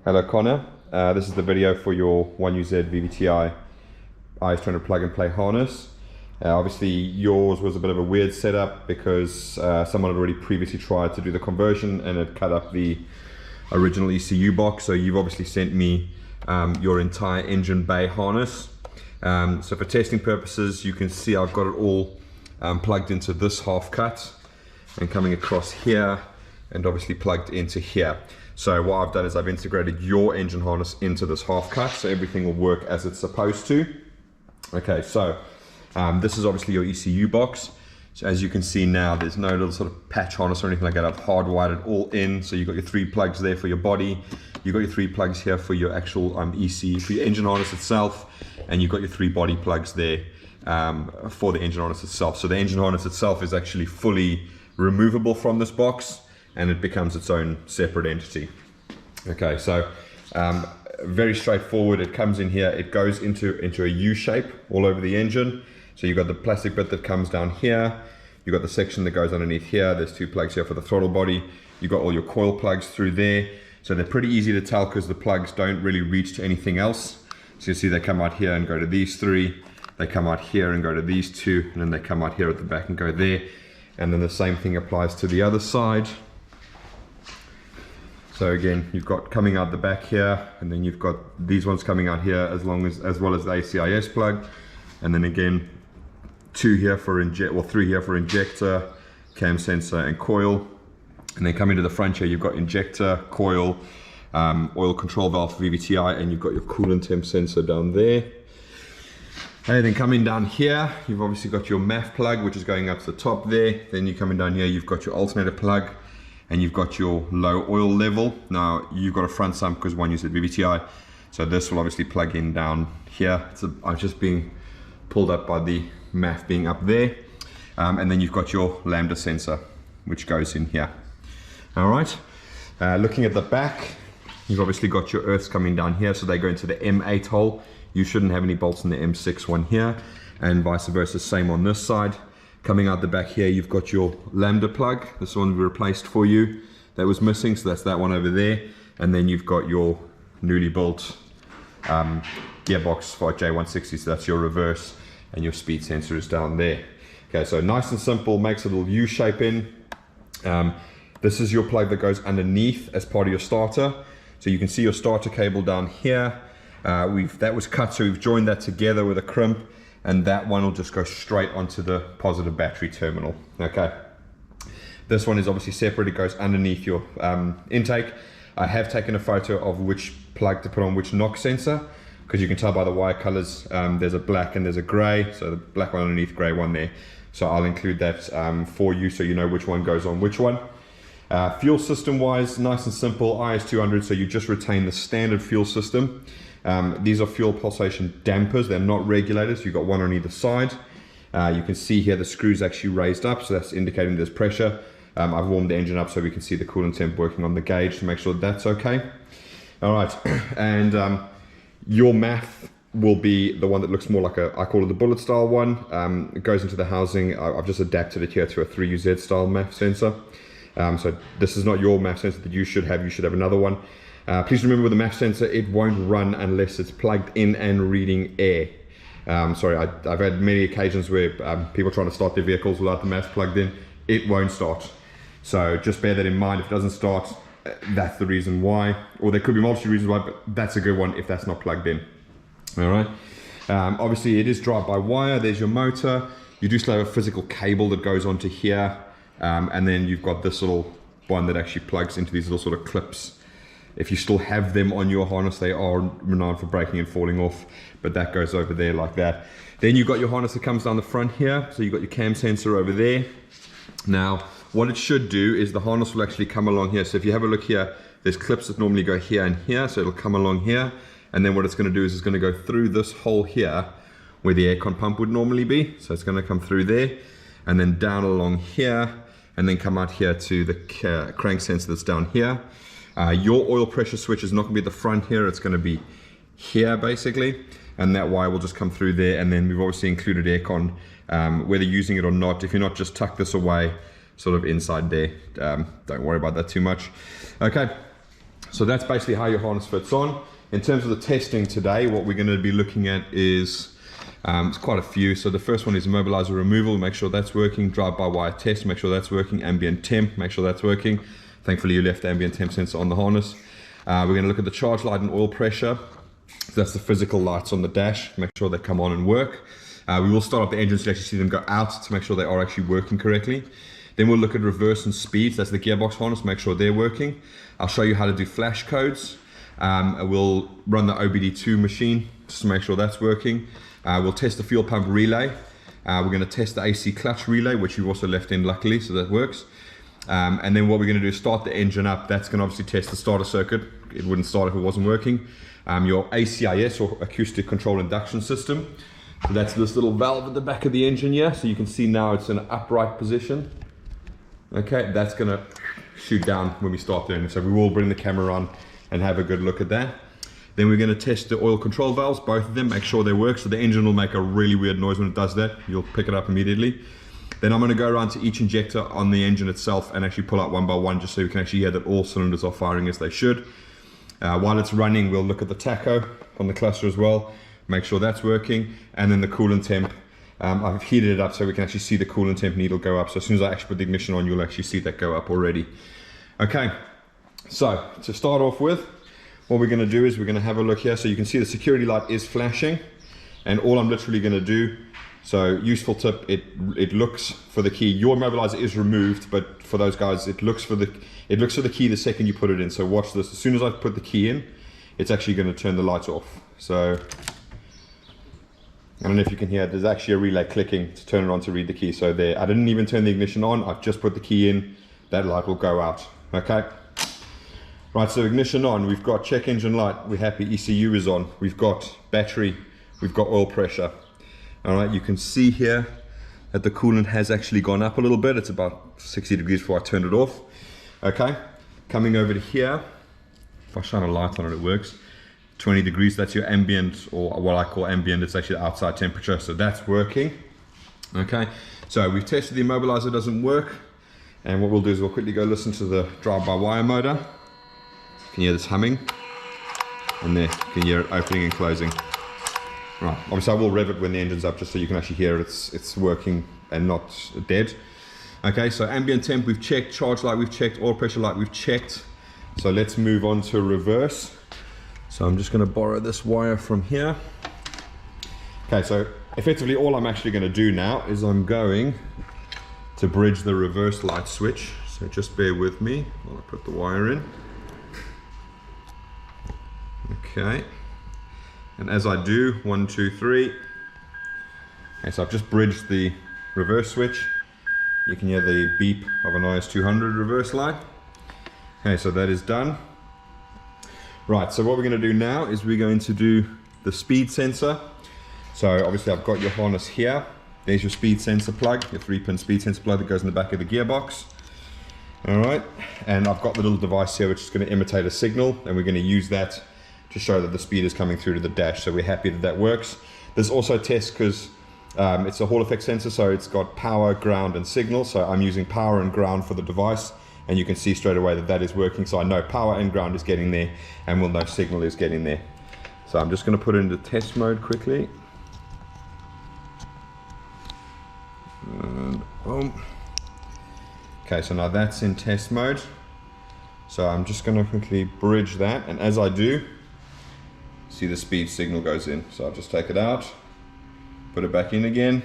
Hello Connor, this is the video for your 1UZ-FE VVT-i IS200 plug and play harness. Obviously yours was a bit of a weird setup because someone had already previously tried to do the conversion and had cut up the original ECU box, so you've obviously sent me your entire engine bay harness. So for testing purposes, you can see I've got it all plugged into this half cut and coming across here and obviously plugged into here. So what I've done is I've integrated your engine harness into this half cut, so everything will work as it's supposed to. Okay, so this is obviously your ECU box. So as you can see now, there's no little sort of patch harness or anything like that. I've hardwired it all in. So you've got your 3 plugs there for your body. You've got your 3 plugs here for your actual ECU, for your engine harness itself. And you've got your 3 body plugs there for the engine harness itself. So the engine harness itself is actually fully removable from this box, and it becomes its own separate entity. Okay, so very straightforward. It comes in here, it goes into a U shape all over the engine. So you've got the plastic bit that comes down here, you've got the section that goes underneath here, there's 2 plugs here for the throttle body, you've got all your coil plugs through there. So they're pretty easy to tell because the plugs don't really reach to anything else. So you see they come out here and go to these 3, they come out here and go to these 2, and then they come out here at the back and go there. And then the same thing applies to the other side. So again, you've got coming out the back here, and then you've got these ones coming out here as well as the ACIS plug. And then again, 2 here for 3 here for injector, cam sensor and coil. And then coming to the front here, you've got injector, coil, oil control valve for VVT-i, and you've got your coolant temp sensor down there. And then coming down here, you've obviously got your MAF plug, which is going up to the top there. Then you're coming down here, you've got your alternator plug, and you've got your low oil level. Now you've got a front sump because 1UZ-FE VVT-i, so this will obviously plug in down here. I'm just being pulled up by the MAF being up there. And then you've got your lambda sensor, which goes in here. All right, looking at the back, you've obviously got your earths coming down here, so they go into the M8 hole. You shouldn't have any bolts in the M6 one here, and vice versa, same on this side. Coming out the back here, you've got your lambda plug. This one we replaced for you. That was missing, so that's that one over there. And then you've got your newly built gearbox for J160, so that's your reverse, and your speed sensor is down there. Okay, so nice and simple, makes a little U shape in. This is your plug that goes underneath as part of your starter. So you can see your starter cable down here. That was cut, so we've joined that together with a crimp, and that one will just go straight onto the positive battery terminal. Okay, this one is obviously separate, it goes underneath your intake. I have taken a photo of which plug to put on which knock sensor, because you can tell by the wire colors, there's a black and there's a gray, so the black one underneath, gray one there. So I'll include that for you so you know which one goes on which one. Fuel system wise, nice and simple, IS200, so you just retain the standard fuel system. These are fuel pulsation dampers, they're not regulators, you've got one on either side. You can see here the screws actually raised up, so that's indicating there's pressure. I've warmed the engine up so we can see the coolant temp working on the gauge to make sure that's okay. All right, and your MAF will be the one that looks more like I call it the bullet style one. It goes into the housing. I've just adapted it here to a 3UZ style MAF sensor. So this is not your MAF sensor that you should have another one. Please remember with the MAF sensor, it won't run unless it's plugged in and reading air. Sorry, I've had many occasions where people trying to start their vehicles without the MAF plugged in. It won't start. So just bear that in mind. If it doesn't start, that's the reason why. Or there could be multiple reasons why, but that's a good one if that's not plugged in. All right. Obviously, it is drive-by-wire. There's your motor. You do still have a physical cable that goes onto here. And then you've got this little one that actually plugs into these little sort of clips. If you still have them on your harness, they are renowned for breaking and falling off, but that goes over there like that. Then you've got your harness that comes down the front here, so you've got your cam sensor over there. Now, what it should do is the harness will actually come along here. So if you have a look here, there's clips that normally go here and here, so it'll come along here, and then what it's going to do is it's going to go through this hole here where the aircon pump would normally be. So it's going to come through there, and then down along here, and then come out here to the crank sensor that's down here. Your oil pressure switch is not going to be at the front here, it's going to be here basically, and that wire will just come through there. And then we've obviously included aircon, whether using it or not. If you're not, just tuck this away sort of inside there. Don't worry about that too much. Okay, So that's basically how your harness fits on. In terms of the testing today, what we're going to be looking at is it's quite a few. So the first one is immobilizer removal, make sure that's working. Drive-by-wire test, make sure that's working. Ambient temp, make sure that's working. Thankfully you left the ambient temp sensor on the harness. We're going to look at the charge light and oil pressure. So that's the physical lights on the dash, make sure they come on and work. We will start up the engines to actually see them go out to make sure they are actually working correctly. Then we'll look at reverse and speeds, that's the gearbox harness, make sure they're working. I'll show you how to do flash codes. We'll run the OBD2 machine just to make sure that's working. We'll test the fuel pump relay. We're going to test the AC clutch relay, which we've also left in luckily, so that works. And then what we're going to do is start the engine up. That's going to obviously test the starter circuit. It wouldn't start if it wasn't working. Your ACIS, or acoustic control induction system. So that's this little valve at the back of the engine here. So you can see now it's in an upright position. Okay, that's going to shoot down when we start the engine. So we will bring the camera on and have a good look at that. Then we're going to test the oil control valves, both of them, make sure they work. So the engine will make a really weird noise when it does that. You'll pick it up immediately. Then I'm going to go around to each injector on the engine itself and actually pull out one by one, just so we can actually hear that all cylinders are firing as they should. While it's running, we'll look at the tacho on the cluster as well, make sure that's working. And then the coolant temp, I've heated it up so we can actually see the coolant temp needle go up. So as soon as I actually put the ignition on, you'll actually see that go up already. Okay, so to start off with, what we're going to do is we're going to have a look here. So you can see the security light is flashing, and all I'm literally going to do, so useful tip, it looks for the key. Your immobilizer is removed, but for those guys, it looks for the key the second you put it in. So watch this. As soon as I put the key in, it's actually going to turn the lights off. So I don't know if you can hear, there's actually a relay clicking to turn it on to read the key. So there, I didn't even turn the ignition on. I've just put the key in. That light will go out. Okay. Right, so ignition on. We've got check engine light. We're happy. ECU is on. We've got battery. We've got oil pressure. All right, you can see here that the coolant has actually gone up a little bit. It's about 60 degrees before I turned it off. Okay, coming over to here, if I shine a light on it, it works. 20 degrees, that's your ambient, or what I call ambient, it's actually the outside temperature, so that's working. Okay, so we've tested the immobilizer, doesn't work, and what we'll do is we'll quickly go listen to the drive-by-wire motor. You can hear this humming, and there, you can hear it opening and closing. Right, obviously I will rev it when the engine's up, just so you can actually hear it's working and not dead. Okay, so ambient temp we've checked, charge light we've checked, oil pressure light we've checked. So let's move on to reverse. So I'm just going to borrow this wire from here. Okay, so effectively all I'm actually going to do now is I'm going to bridge the reverse light switch. So just bear with me while I put the wire in. Okay. And as I do, 1, 2, 3. Okay, so I've just bridged the reverse switch. You can hear the beep of an IS200 reverse light. Okay, so that is done. Right, so what we're going to do now is we're going to do the speed sensor. So obviously I've got your harness here. There's your speed sensor plug, your 3-pin speed sensor plug that goes in the back of the gearbox. All right, and I've got the little device here which is going to imitate a signal, and we're going to use that to show that the speed is coming through to the dash, so we're happy that that works. There's also tests because it's a Hall effect sensor, so it's got power, ground, and signal. So I'm using power and ground for the device, and you can see straight away that that is working. So I know power and ground is getting there, and we'll know signal is getting there. So I'm just going to put it into test mode quickly. And boom. Okay, so now that's in test mode. So I'm just going to quickly bridge that, and as I do, see the speed signal goes in. So I'll just take it out, put it back in again.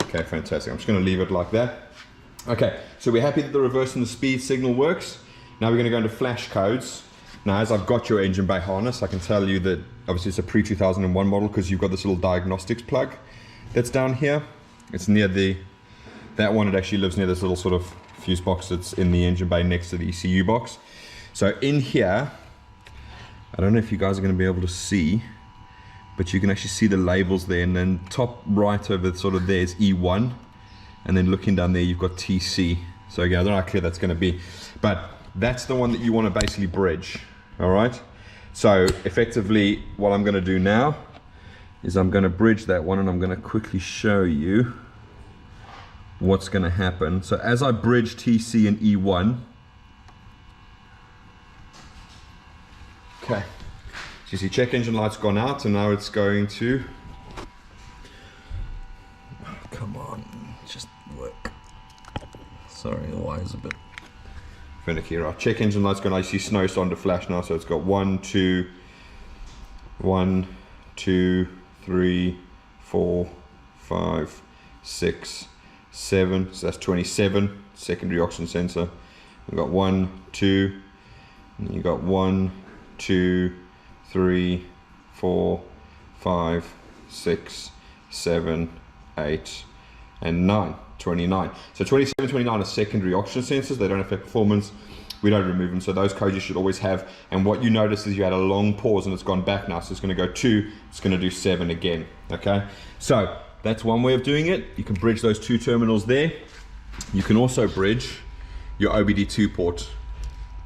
Okay, fantastic. I'm just going to leave it like that. Okay, so we're happy that the reverse and the speed signal works. Now we're going to go into flash codes. Now as I've got your engine bay harness, I can tell you that obviously it's a pre-2001 model because you've got this little diagnostics plug that's down here. It's near that one, it actually lives near this little sort of fuse box that's in the engine bay next to the ECU box. So in here, I don't know if you guys are going to be able to see, but you can actually see the labels there, and then top right over sort of there is E1, and then looking down there you've got TC. So again, I don't know how clear that's going to be, but that's the one that you want to basically bridge. All right, so effectively what I'm going to do now is I'm going to bridge that one, and I'm going to quickly show you what's going to happen. So as I bridge TC and E1, Okay, so you see check engine light's gone out, and now it's going to, come on, just work. Sorry, the wire's a bit finicky. Right, check engine light's gone out. You see snow starting to flash now, so it's got 1, 2, 3, 4, 5, 6, 7, so that's 27 secondary oxygen sensor. We've got 1, 2, and you got 1, 2, 3, 4, 5, 6, 7, 8, and 9. 29. So 27, 29 are secondary oxygen sensors. They don't affect performance. We don't remove them, so those codes you should always have. And what you notice is you had a long pause and it's gone back now. So it's going to go 2, it's going to do 7 again. Okay, so that's one way of doing it. You can bridge those 2 terminals there. You can also bridge your OBD2 port.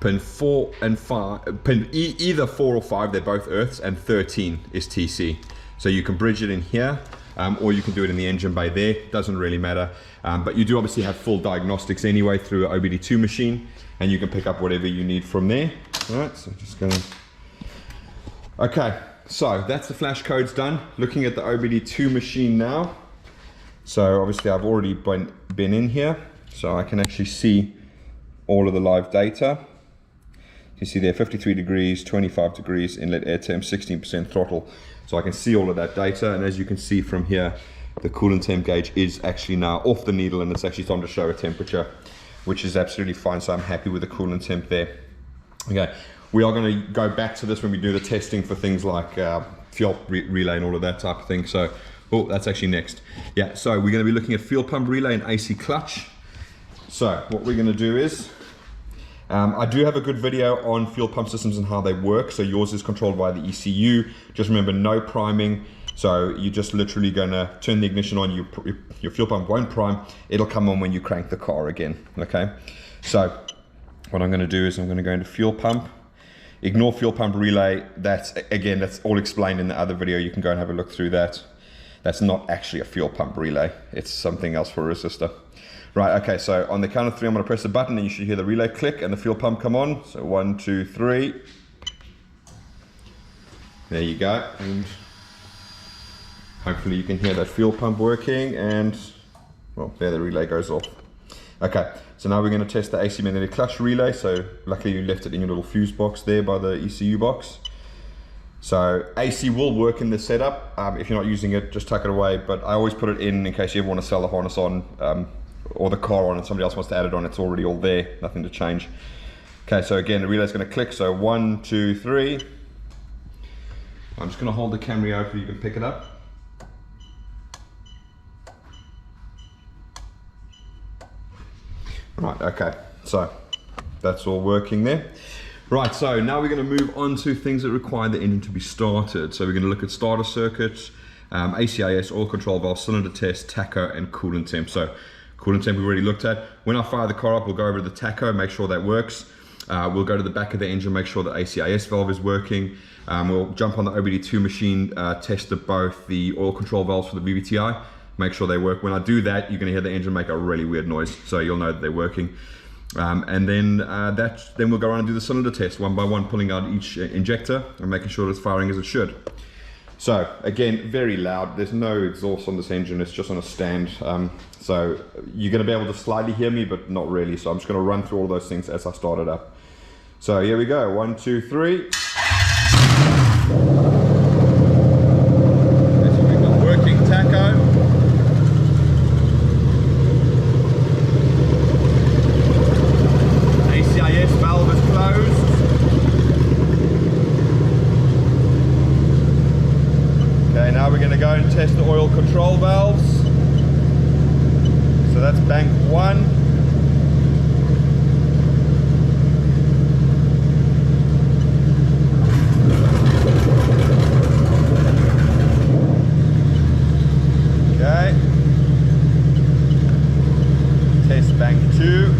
Pin 4 and 5, pin either 4 or 5, they're both earths, and 13 is TC. So you can bridge it in here, or you can do it in the engine bay there, doesn't really matter. But you do obviously have full diagnostics anyway through an OBD2 machine, and you can pick up whatever you need from there. All right, so just gonna, okay, so that's the flash codes done. Looking at the OBD2 machine now. So obviously I've already been in here, so I can actually see all of the live data. You see there 53 degrees, 25 degrees, inlet air temp, 16% throttle. So I can see all of that data, and as you can see from here, the coolant temp gauge is actually now off the needle, and it's actually starting to show a temperature, which is absolutely fine. So I'm happy with the coolant temp there. Okay, we are going to go back to this when we do the testing for things like fuel relay and all of that type of thing. So, oh, that's actually next. Yeah, so we're going to be looking at fuel pump relay and AC clutch. So what we're going to do is, I do have a good video on fuel pump systems and how they work. So yours is controlled by the ECU. Just remember, no priming. So you're just literally gonna turn the ignition on, your fuel pump won't prime. It'll come on when you crank the car again, okay? So what I'm gonna do is I'm gonna go into fuel pump, ignore fuel pump relay. That's all explained in the other video. You can go and have a look through that. That's not actually a fuel pump relay. It's something else for a resistor. Right, okay, so on the count of 3, I'm gonna press the button and you should hear the relay click and the fuel pump come on. So 1, 2, 3. There you go. And hopefully you can hear that fuel pump working, and well, there the relay goes off. Okay, so now we're gonna test the AC magnetic clutch relay. So luckily you left it in your little fuse box there by the ECU box. So AC will work in this setup. If you're not using it, just tuck it away, but I always put it in case you ever want to sell the harness on, or the car on and somebody else wants to add it on. It's already all there, nothing to change. Okay, so again, the relay is going to click. So 1, 2, 3. I'm just going to hold the camera out so you can pick it up. Right, okay, so that's all working there. Right, so now we're going to move on to things that require the engine to be started. So we're going to look at starter circuits, ACIS, oil control valve, cylinder test, tacho, and coolant temp. So coolant temp we've already looked at. When I fire the car up, we'll go over to the tacho, make sure that works. We'll go to the back of the engine, make sure the ACIS valve is working. We'll jump on the OBD2 machine, test both the oil control valves for the VVT-i, make sure they work. When I do that, you're going to hear the engine make a really weird noise, so you'll know that they're working. And then we'll go around and do the cylinder test one by one, pulling out each injector and making sure it's firing as it should. So again, very loud. There's no exhaust on this engine, it's just on a stand. So you're going to be able to slightly hear me, but not really. So I'm just going to run through all those things as I start it up. So here we go, 1, 2, 3. Working tacho. ACIS valve is closed. Okay, now we're going to go and test the oil control valves. So that's bank 1. Okay. Test bank 2.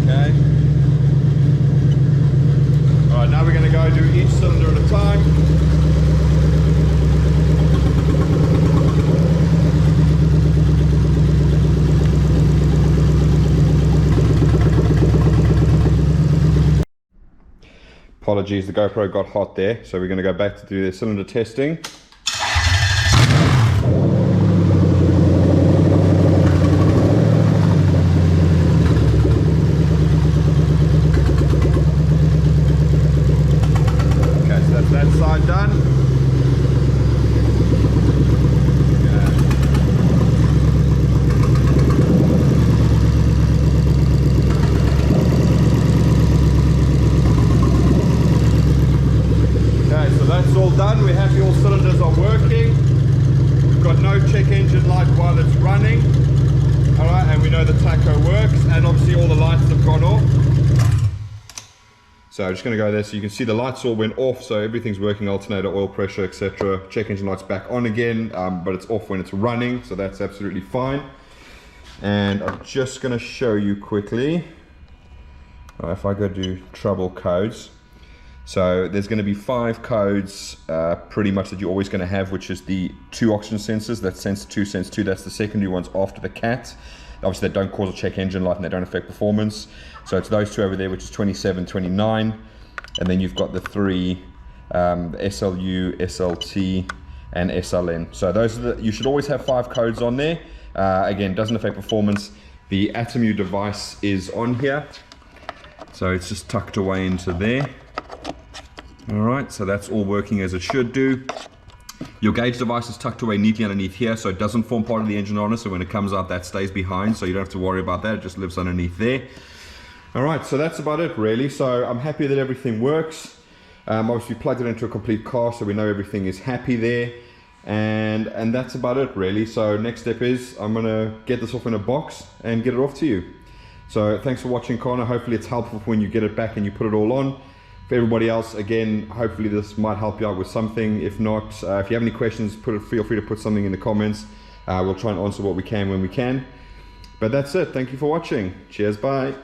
Okay. Alright, now we're going to go do each cylinder Apologies, the GoPro got hot there, so we're going to go back to do the cylinder testing. Okay, so that's that side done. Done. We're happy all cylinders are working. We've got no check engine light while it's running. Alright, and we know the tacho works, and obviously all the lights have gone off. So I'm just going to go there so you can see the lights all went off, so everything's working, alternator, oil pressure, etc. Check engine light's back on again, but it's off when it's running, so that's absolutely fine. And I'm just going to show you quickly, if I go to trouble codes. So there's going to be 5 codes pretty much that you're always going to have, which is the 2 oxygen sensors, that's sensor 2, sensor 2, that's the secondary ones after the CAT. Obviously they don't cause a check engine light and they don't affect performance. So it's those 2 over there, which is 27, 29. And then you've got the 3, the SLU, SLT and SLN. So those are you should always have 5 codes on there. Again, doesn't affect performance. The ATOMU device is on here. So it's just tucked away into there. Alright, so that's all working as it should do. Your gauge device is tucked away neatly underneath here, so it doesn't form part of the engine harness, so when it comes out that stays behind, so you don't have to worry about that, it just lives underneath there. Alright, so that's about it really. So I'm happy that everything works. Obviously plugged it into a complete car, so we know everything is happy there. And that's about it really. So next step is I'm going to get this off in a box and get it off to you. So thanks for watching, Connor. Hopefully it's helpful when you get it back and you put it all on. For everybody else, again, hopefully this might help you out with something. If not, if you have any questions, feel free to put something in the comments. We'll try and answer what we can when we can. But that's it. Thank you for watching. Cheers, bye.